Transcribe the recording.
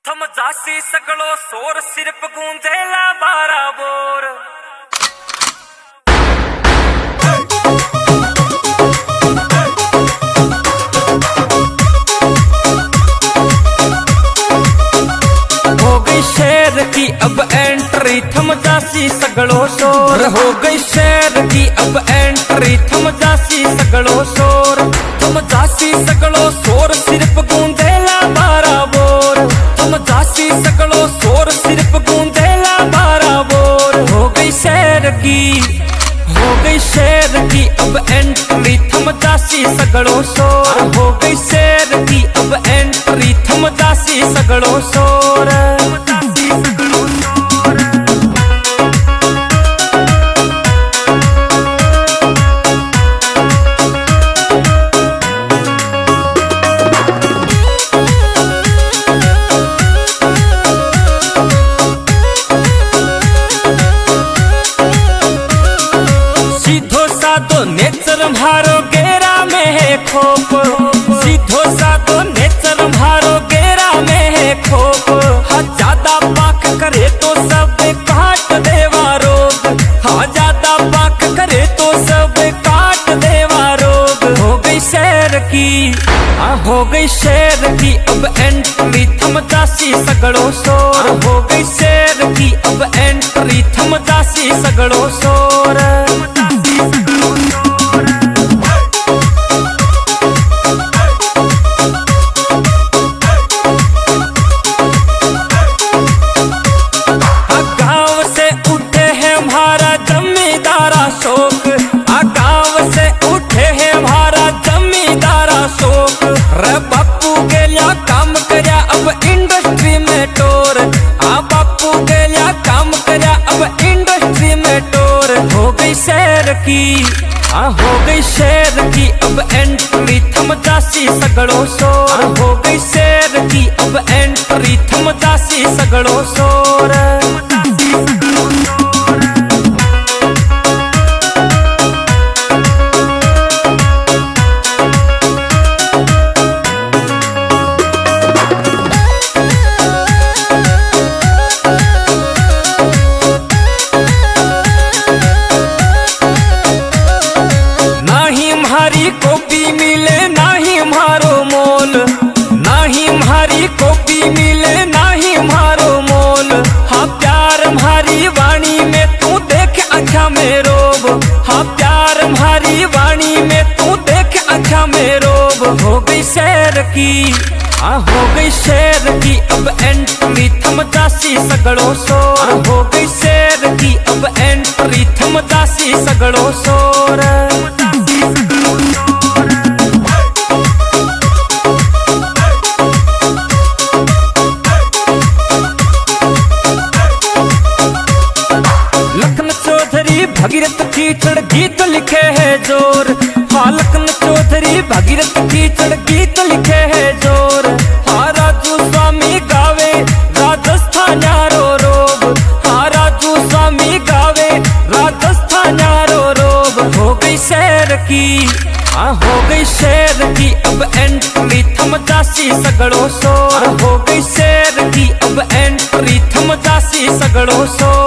थम जासी सकलो सोर सिर्फ गूंजेला बारा बोर। हो गई शेर की अब एंट्री थम जासी सगड़ो शोर। हो गई शेर की अब एंट्री थम जासी सगड़ो शोर। थम जासी सगड़ो शोर सिर्फ गूंजेला बारा बोर। थम जासी सगड़ो शोर सिर्फ गूंजेला बारा बोर। हो गई शेर की अब एंट्री थम जासी सगड़ो शोर। हो गई शेर की अब एंट्री थम जासी सगड़ो शोर। सादो नेचर म्हारो गेरा में है खोप। सीधो सादो नेचर म्हारो गेरा में है खोप। हाँ ज्यादा पाक करे तो सब काट देवा रोग। हाँ ज्यादा पाक करे तो सब काट देवा रोग। हो गई शेर की हो गई शेर की अब एंट्री थम जासी सगड़ो शोर। हो गई शेर की अब एंट्री थम जासी सगड़ो शोर। गांव से उठे है हमारा जमींदारा शोक। गांव से उठे है हमारा जमींदारा शोक। रे बापू गेलिया काम करया अब इंडस्ट्री में टोर। बापू गेलिया काम करया अब इंडस्ट्री में टोर। हो गई शेर की अब एंट्री थम जासी सगड़ो शोर। हो गई शेर की अब एंट्री थम जासी सगड़ो शोर। कॉपी मिले नाही मारो मोल। नाही म्हारी कॉपी मिले नाही मारो मोल। हाँ प्यार म्हारी वाणी में तू देख आँखा में रोब। हाँ प्यार म्हारी वाणी में तू देख आँखा में रोब। हो गई शेर की अब एंट्री थम जासी सगड़ो शोर। हो गई शेर की अब एंट्री थम जासी सगड़ो शोर। लखन चौधरी भगीरथ कीचड़ गीत लिखे है जोर। हाँ लखन चौधरी भगीरथ कीचड़ गीत लिखे है जोर। हाँ राजू स्वामी गावे राजस्थान यारो रोब। हाँ राजू स्वामी गावे राजस्थान यारो रोब। हो गई शेर की अब एंट्री थम जासी सगड़ो शोर। हो गई शेर की अब एंट्री थम जासी सगड़ो शोर।